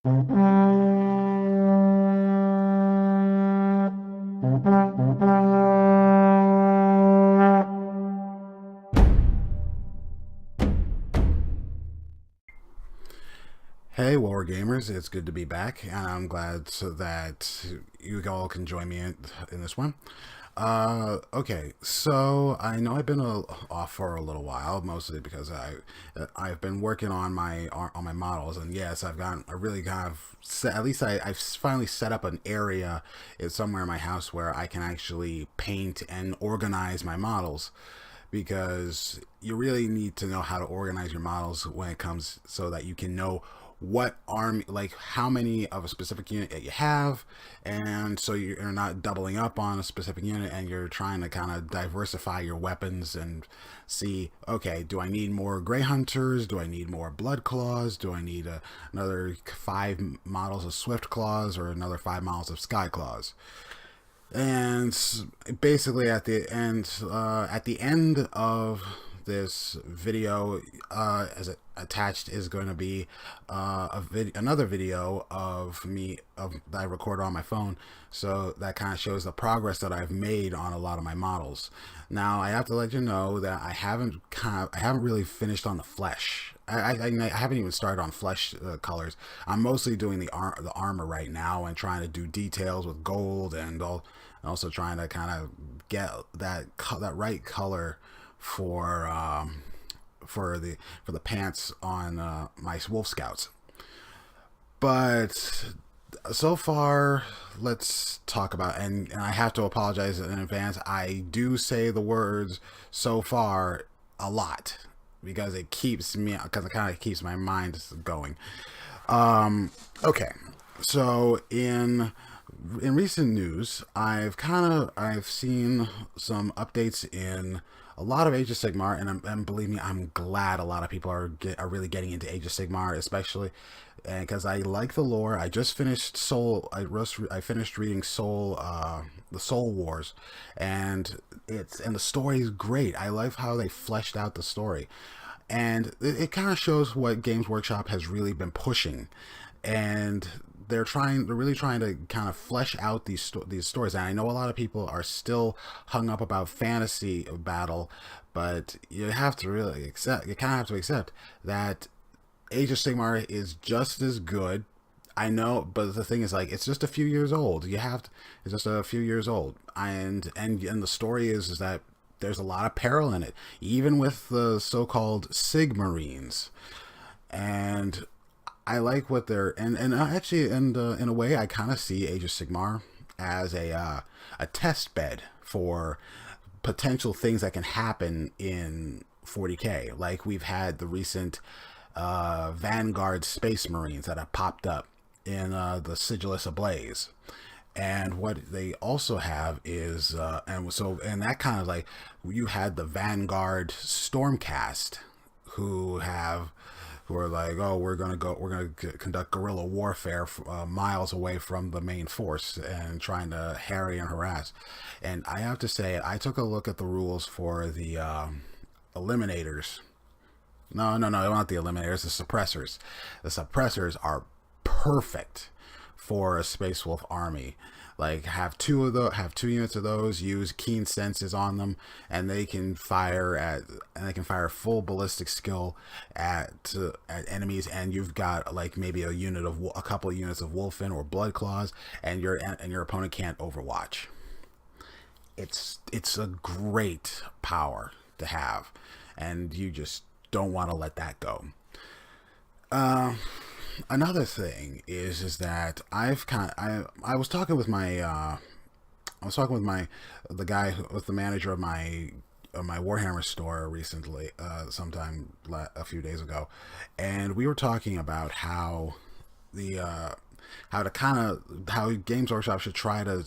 Hey, War Gamers, it's good to be back, and I'm glad that you all can join me in this one. Okay, so I know I've been off for a little while, mostly because I've been working on my models, and yes, I really kind of at least I've finally set up an area somewhere in my house where I can actually paint and organize my models, because you really need to know how to organize your models when it comes so that you can know what army, like how many of a specific unit that you have, and so you're not doubling up on a specific unit, and you're trying to kind of diversify your weapons and see, okay, do I need more gray hunters, do I need more blood claws, do I need another 5 models of swift claws or another 5 models of sky claws. And basically, at the end of this video, as it attached, is going to be another video of me that I record on my phone, so that kind of shows the progress that I've made on a lot of my models. Now, I have to let you know that I haven't really finished on the flesh. I haven't even started on flesh colors. I'm mostly doing the armor right now and trying to do details with gold, and also trying to kind of get that right color for the pants on my wolf scouts. But so far, let's talk about, and I have to apologize in advance. I do say the words "so far" a lot because it kind of keeps my mind going. Okay, so in recent news, I've seen some updates in a lot of Age of Sigmar, and believe me, I'm glad a lot of people are really getting into Age of Sigmar, especially, and because I like the lore. I just finished I finished reading the Soul Wars, and the story is great. I love how they fleshed out the story, and it kind of shows what Games Workshop has really been pushing, and they're really trying to kind of flesh out these stories. And I know a lot of people are still hung up about fantasy battle, but you kind of have to accept that Age of Sigmar is just as good. I know, but the thing is, like, it's just a few years old. It's just a few years old, and the story is that there's a lot of peril in it, even with the so-called Sigmarines. And I like what they're, and actually, in a way, I kind of see Age of Sigmar as a test bed for potential things that can happen in 40k. Like, we've had the recent Vanguard Space Marines that have popped up in the Sigillus Ablaze. And what they also have is, and that kind of, like, you had the Vanguard Stormcast, who are like, oh, we're gonna conduct guerrilla warfare miles away from the main force and trying to harry and harass. And I have to say, I took a look at the rules for the eliminators. No, not the eliminators, the suppressors. The suppressors are perfect for a Space Wolf army. Like, have two units of those, use keen senses on them, and they can fire full ballistic skill at enemies. And you've got, like, maybe a couple of units of Wolfen or Blood Claws, and your opponent can't Overwatch. It's a great power to have, and you just don't want to let that go. Another thing is that I was talking with the manager of my Warhammer store recently, a few days ago, and we were talking about how how Games Workshop should try to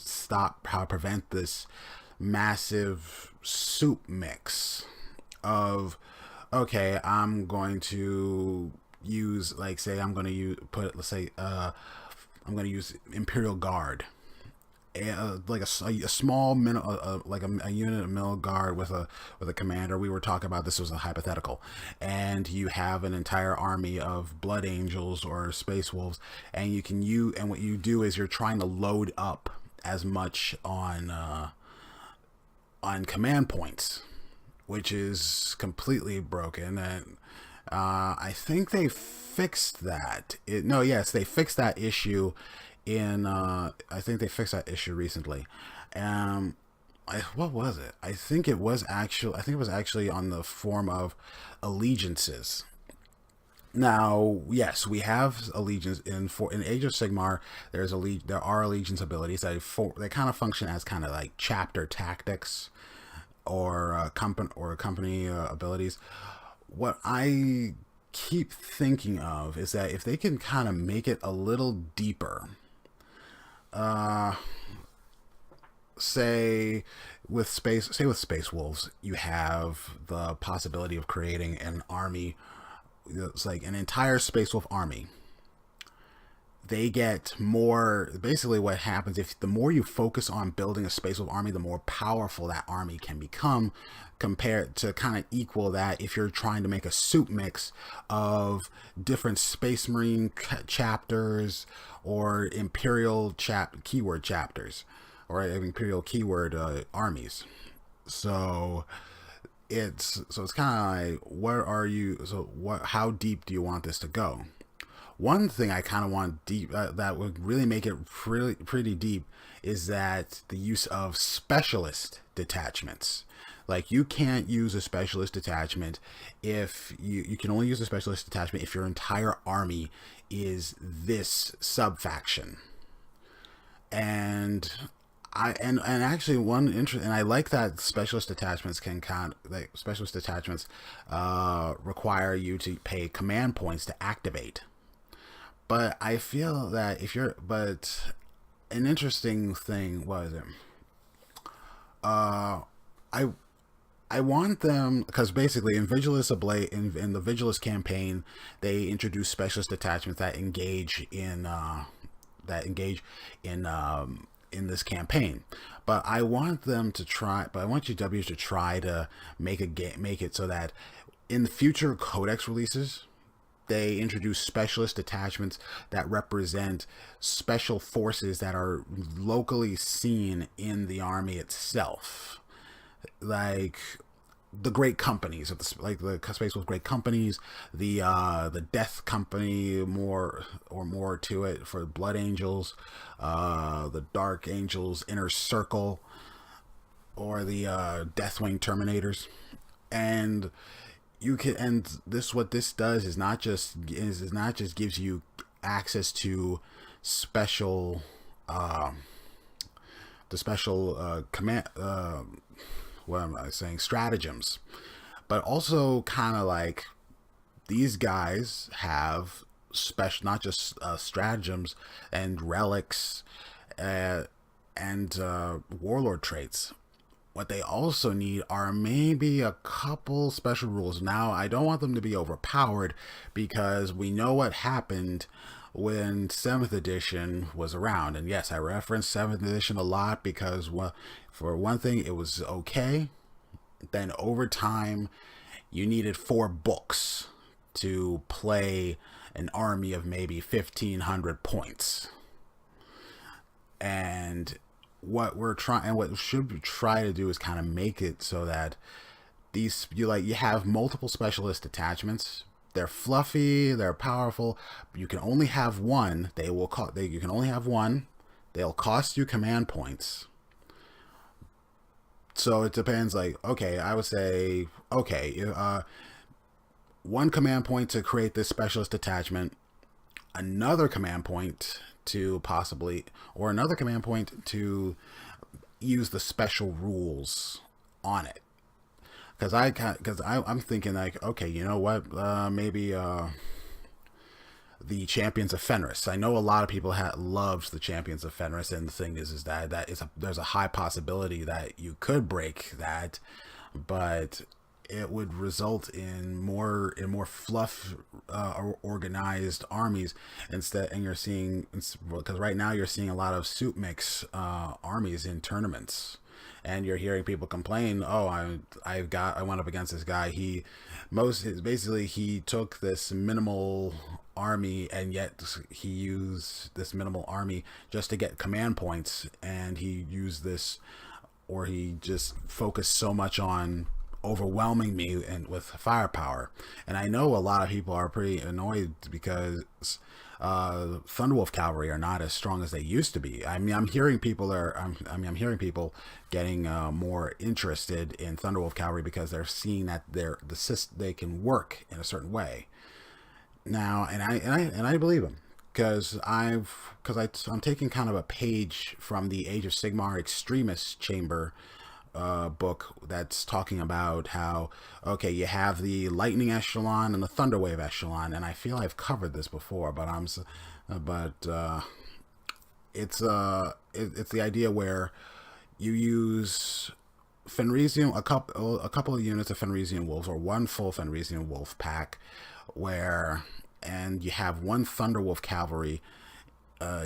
prevent this massive soup mix of, okay, I'm going to use, I'm going to use Imperial Guard, like a small like a unit of middle guard with a commander. We were talking about this was a hypothetical, and you have an entire army of blood angels or space wolves, and and what you do is you're trying to load up as much on command points, which is completely broken. And I think they fixed that. Yes, they fixed that issue in. I think they fixed that issue recently. Um, what was it? I think it was actually. I think it was actually on the form of allegiances. Now, yes, we have allegiance in Age of Sigmar. There are allegiance abilities they kind of function as kind of like chapter tactics or company abilities. What I keep thinking of is that if they can kind of make it a little deeper, uh, say with Space Wolves, you have the possibility of creating an army. It's like an entire Space Wolf army. They get more. Basically, what happens if the more you focus on building a Space Wolf army, the more powerful that army can become, compared to kind of equal that if you're trying to make a soup mix of different Space Marine chapters or Imperial keyword chapters or Imperial keyword armies. So it's kind of like, where are you? So how deep do you want this to go? One thing I kind of want deep that would really make it pretty deep is that the use of specialist detachments. Like, you can't use a specialist detachment if you can only use a specialist detachment if your entire army is this sub faction. And actually one interest, and I like that specialist detachments require you to pay command points to activate. But I feel that an interesting thing was it. I I want them because basically in in the Vigilus campaign, they introduce specialist detachments that engage in this campaign. But I want them to try. But I want GWs to try to make it so that in the future Codex releases, they introduce specialist detachments that represent special forces that are locally seen in the army itself, like the great companies of the Space Wolf great companies, the Death Company, more to it for Blood Angels, the Dark Angels Inner Circle, or the Deathwing Terminators. And you can, and this what this does is not just gives you access to special command what am I saying, stratagems, but also kind of like these guys have special, not just stratagems and relics and warlord traits. What they also need are maybe a couple special rules. Now, I don't want them to be overpowered because we know what happened when 7th edition was around. And yes, I reference 7th edition a lot because, well, for one thing, it was okay. Then over time, you needed 4 books to play an army of maybe 1,500 points. And what should try to do is kind of make it so that you have multiple specialist attachments. They're fluffy, they're powerful. But you can only have one. You can only have one. They'll cost you command points. So it depends. Like, okay, I would say, okay, one command point to create this specialist attachment, another command point to another command point to use the special rules on it. Because I'm thinking like, okay, you know what? Maybe the Champions of Fenris. I know a lot of people loved the Champions of Fenris, and the thing is that there's a high possibility that you could break that, but it would result in more fluff, organized armies instead. And you're seeing, because right now you're seeing a lot of soup mix armies in tournaments, and you're hearing people complain, oh, I went up against this guy. Basically he took this minimal army, and yet he used this minimal army just to get command points, and he used this, or he just focused so much on overwhelming me and with firepower. And I know a lot of people are pretty annoyed because Thunderwolf cavalry are not as strong as they used to be. I mean, I'm hearing people getting more interested in Thunderwolf cavalry because they're seeing that they can work in a certain way now, and I believe them, because I'm taking kind of a page from the Age of Sigmar Extremist Chamber book that's talking about how, okay, you have the Lightning Echelon and the Thunderwave Echelon, and I feel I've covered this before, but it's the idea where you use Fenrisian, a couple of units of Fenrisian wolves, or one full Fenrisian wolf pack, and you have one Thunderwolf cavalry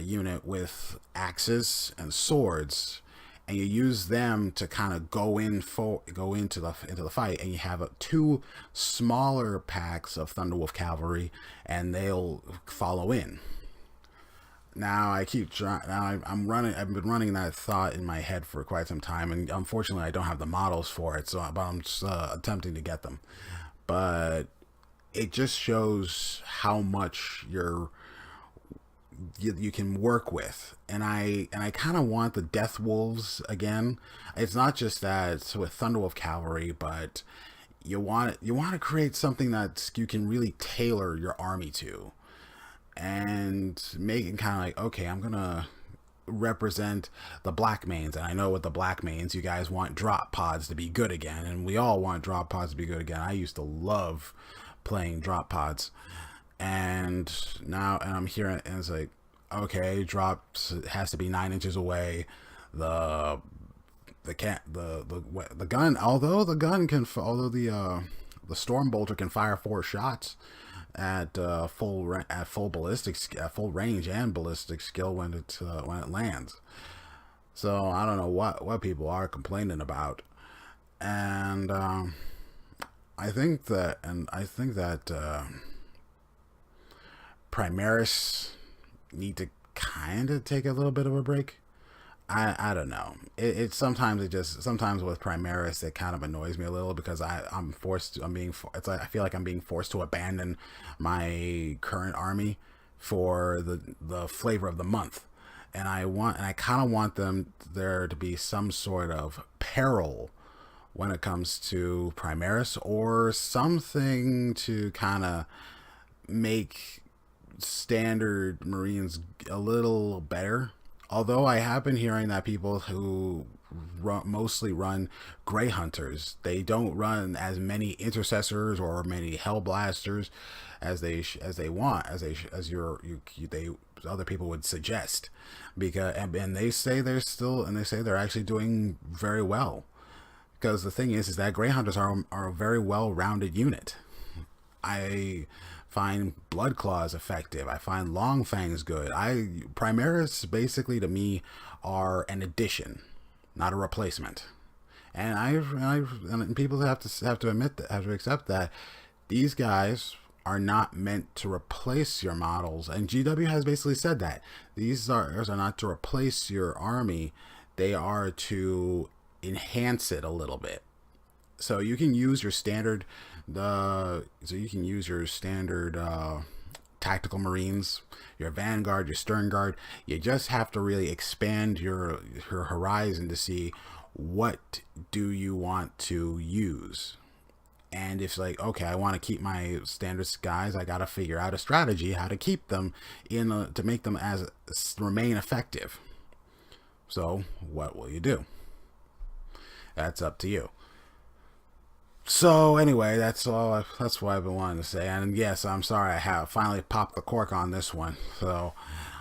unit with axes and swords, and you use them to kind of go into the fight, and you have two smaller packs of Thunderwolf cavalry, and they'll follow in. Now I've been running that thought in my head for quite some time, and unfortunately I don't have the models for it, but I'm just attempting to get them. But it just shows how much you can work with, and I kind of want the Death Wolves again. It's not just that it's with Thunderwolf cavalry, but you want to create something that you can really tailor your army to, and make it kind of like, okay, I'm gonna represent the Black Mains, and I know with the Black Mains you guys want drop pods to be good again, and we all want drop pods to be good again. I used to love playing drop pods, and I'm hearing, and it's like, okay, drops has to be 9 inches away. The gun, although the storm bolter can fire 4 shots at full range and ballistic skill when it lands. So I don't know what people are complaining about, and I think that Primaris need to kind of take a little bit of a break. I don't know. Sometimes with Primaris it kind of annoys me a little, because I feel like I'm being forced to abandon my current army for the flavor of the month, and I kind of want there to be some sort of peril when it comes to Primaris, or something to kind of make standard Marines a little better. Although I have been hearing that people who mostly run Grey Hunters, they don't run as many Intercessors or many Hellblasters as other people would suggest, because and they say they're actually doing very well. Because the thing is that Grey Hunters are a very well-rounded unit. I find Blood Claws effective. I find Long Fangs good. Primaris basically to me are an addition, not a replacement. And people have to accept that these guys are not meant to replace your models. And GW has basically said that these are not to replace your army. They are to enhance it a little bit. So you can use your standard tactical Marines, your Vanguard, your Stern Guard. You just have to really expand your horizon to see what do you want to use. And if like, okay, I want to keep my standard guys, I got to figure out a strategy how to keep them to make them remain effective. So what will you do? That's up to you. So anyway, that's all. That's what I've been wanting to say. And yes, I'm sorry I have finally popped the cork on this one. So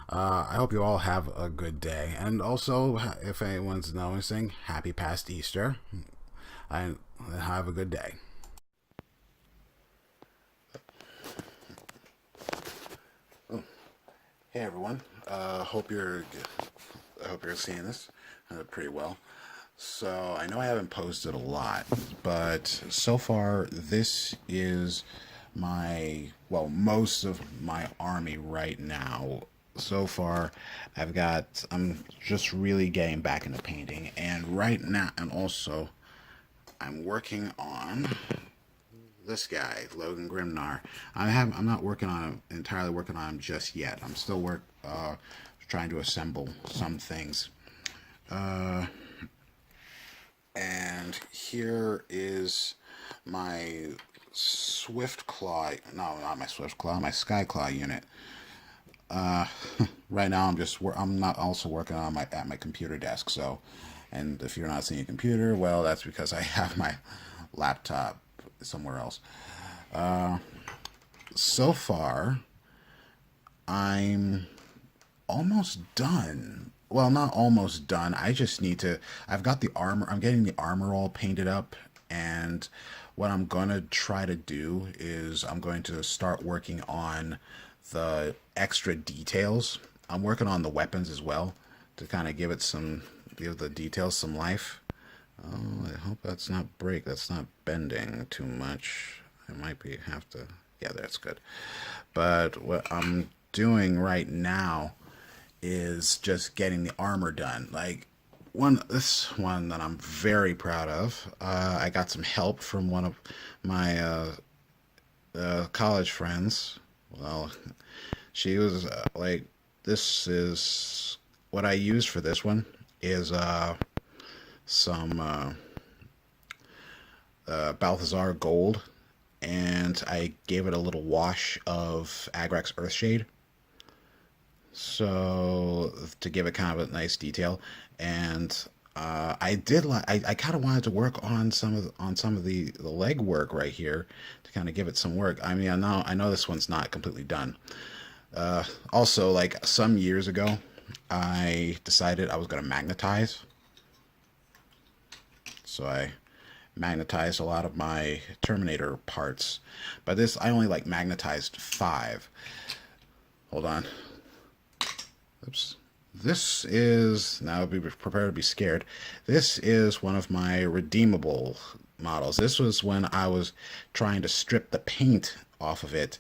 I hope you all have a good day. And also, if anyone's noticing, happy past Easter. And have a good day. Hey everyone. I hope you're seeing this pretty well. So I know I haven't posted a lot, but so far this is most of my army right now. So far, I'm just really getting back into painting, and right now, and also I'm working on this guy, Logan Grimnar. I'm not working on him entirely working on him just yet. I'm still trying to assemble some things. And here is my Swift Claw. No, not my Swift Claw. My Sky Claw unit. Right now, I'm not also working on my computer desk. So, and if you're not seeing a computer, well, that's because I have my laptop somewhere else. So far, I'm almost done. Well, not almost done. I've got the armor. I'm getting the armor all painted up, and what I'm going to try to do is I'm going to start working on the extra details. I'm working on the weapons as well to kind of give the details some life. Oh, I hope that's not bending too much. I might have to, yeah, that's good. But what I'm doing right now is just getting the armor done. This one that I'm very proud of. I got some help from one of my college friends. Well, she was this is what I used for this one is some Balthazar gold, and I gave it a little wash of Agrax Earthshade, so to give it kind of a nice detail. And I kind of wanted to work on some of the leg work right here to kind of give it some work. I mean, I know this one's not completely done. Also, like some years ago, I decided I was going to magnetize. So I magnetized a lot of my Terminator parts. But this, I only magnetized 5. Hold on. Oops. This is, now be prepared to be scared. This is one of my redeemable models. This was when I was trying to strip the paint off of it.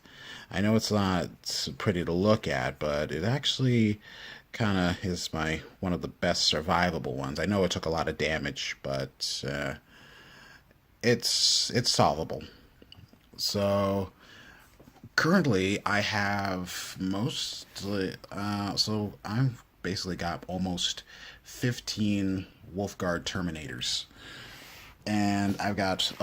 I know it's not pretty to look at, but it actually kind of is one of the best survivable ones. I know it took a lot of damage, but it's solvable. So currently I have so I've basically got almost 15 Wolfguard Terminators, and I've got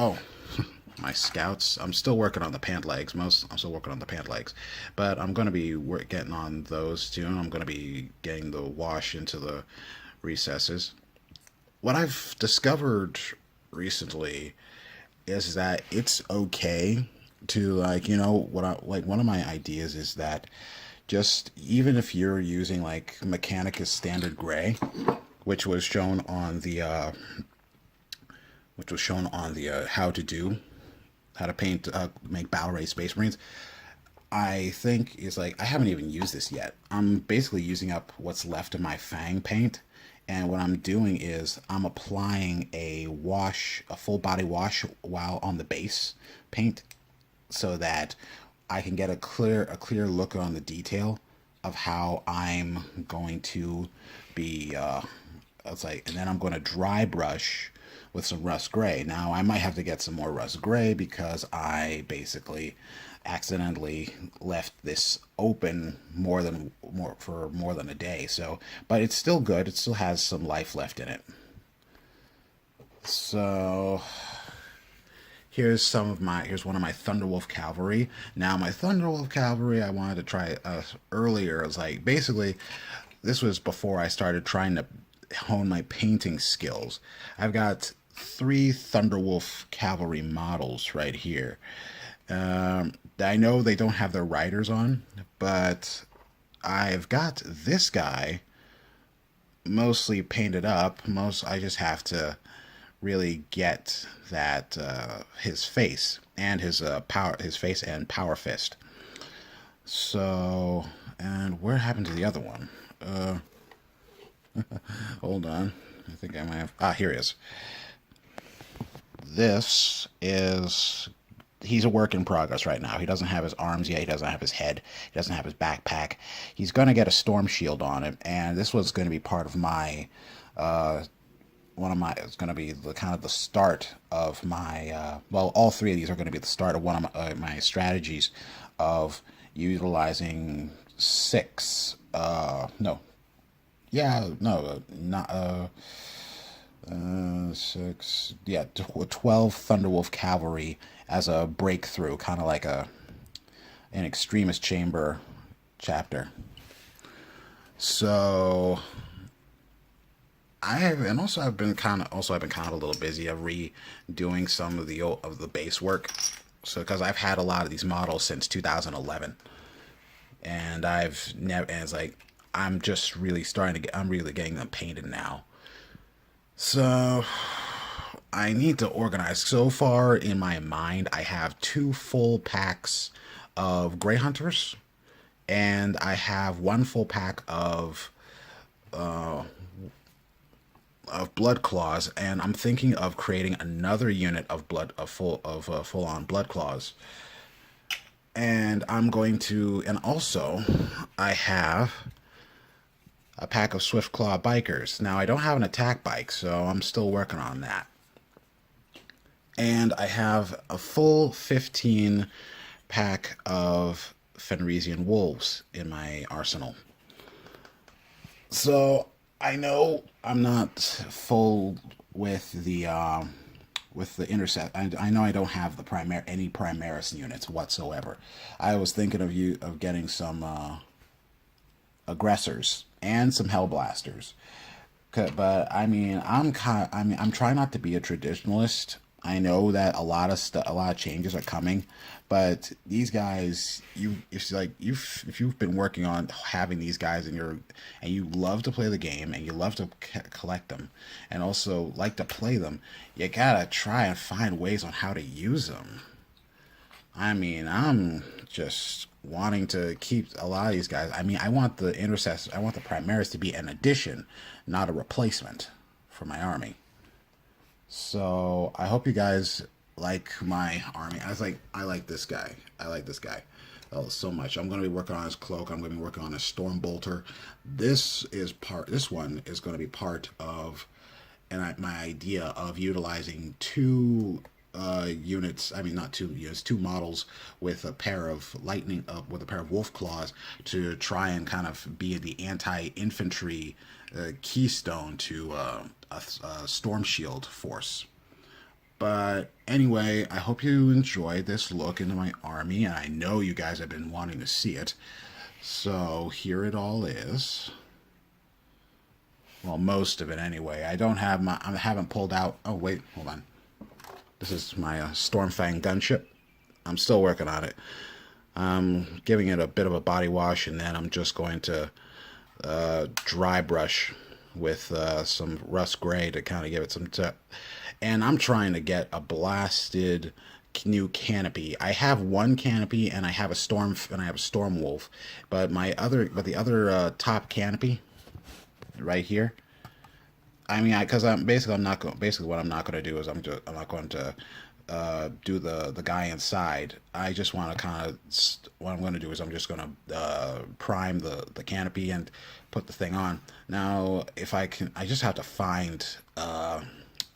my scouts. I'm still working on the pant legs. I'm still working on the pant legs, but I'm going to be getting on those too. And I'm going to be getting the wash into the recesses. What I've discovered recently is that it's okay to one of my ideas is that just even if you're using Mechanicus Standard Gray, which was shown on the how to paint make Battle Ray Space Marines. I think is I haven't even used this yet. I'm basically using up what's left of my Fang paint, and what I'm doing is I'm applying a full body wash while on the base paint, so that I can get a clear look on the detail of how I'm going to be. And then I'm going to dry brush with some rust gray. Now I might have to get some more rust gray because I basically accidentally left this open for more than a day. So, but it's still good. It still has some life left in it. So here's one of my Thunderwolf Cavalry. Now my Thunderwolf Cavalry I wanted to try earlier. It was basically this was before I started trying to hone my painting skills. I've got 3 Thunderwolf Cavalry models right here. I know they don't have their riders on, but I've got this guy mostly painted up. I just have to really get that his face and his power fist. So, And where happened to the other one? Hold on. I think I might have. Ah, here he is. This is. He's a work in progress right now. He doesn't have his arms yet. He doesn't have his head. He doesn't have his backpack. He's going to get a storm shield on him, and this was going to be part of my. It's going to be the kind of the start of my. Well, all three of these are going to be the start of one of my strategies of utilizing six. No. Yeah, no, not. Six, yeah, 12 Thunderwolf cavalry as a breakthrough, kind of like an extremist chamber chapter. So I've been kind of a little busy of redoing some of the base work. So because I've had a lot of these models since 2011, and I've never, and it's like I'm just really I'm really getting them painted now. So I need to organize. So far in my mind, I have 2 full packs of Grey Hunters, and I have 1 full pack of Blood Claws, and I'm thinking of creating another unit of full on Blood Claws. And also I have a pack of Swift Claw Bikers. Now, I don't have an attack bike, so I'm still working on that. And I have a full 15 pack of Fenrisian Wolves in my arsenal. So I know I'm not full with the intercept. I know I don't have any Primaris units whatsoever. I was thinking of getting some aggressors and some Hellblasters. But I mean, I'm trying not to be a traditionalist. I know that a lot of changes are coming, but these guys, if you've been working on having these guys and you love to play the game and you love to collect them and also like to play them, you gotta try and find ways on how to use them. I mean, I'm just wanting to keep a lot of these guys. I mean, I want the Primaris to be an addition, not a replacement for my army. So I hope you guys like my army. I like this guy. I like this guy so much. I'm going to be working on his cloak. I'm going to be working on his storm bolter. This one is going to be part of my idea of utilizing 2 units. I mean, not 2 units, 2 models with a pair of with a pair of wolf claws to try and kind of be the anti-infantry keystone to a storm shield force. But anyway, I hope you enjoyed this look into my army, and I know you guys have been wanting to see it. So here it all is. Well, most of it anyway. I haven't pulled out. Oh wait, hold on. This is my Stormfang gunship. I'm still working on it. I'm giving it a bit of a body wash, and then I'm just going to dry brush with some rust gray to kind of give it some and I'm trying to get a blasted new canopy. I have 1 canopy and I have a storm wolf, but the other top canopy right here, I mean, because basically what I'm not going to do is I'm not going to do the guy inside. I just want to kind of, what I'm going to do is I'm just going to prime the canopy and put the thing on. Now, if I just have to find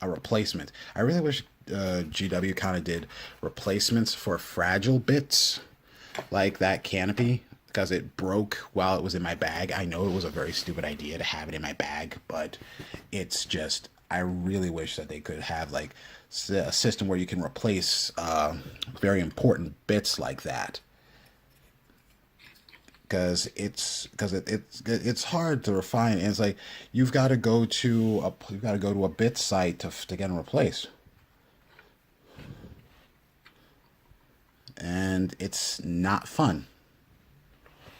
a replacement. I really wish GW kind of did replacements for fragile bits like that canopy, because it broke while it was in my bag. I know it was a very stupid idea to have it in my bag, but it's just, I really wish that they could have like a system where you can replace very important bits like that. Because it's hard to refine. And it's like you've got to go to a bit site to get them replaced, and it's not fun.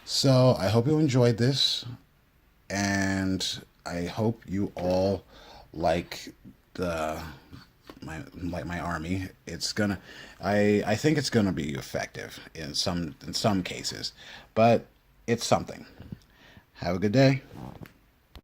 So I hope you enjoyed this, and I hope you all like my army. I think it's gonna be effective in some cases, but it's something. Have a good day.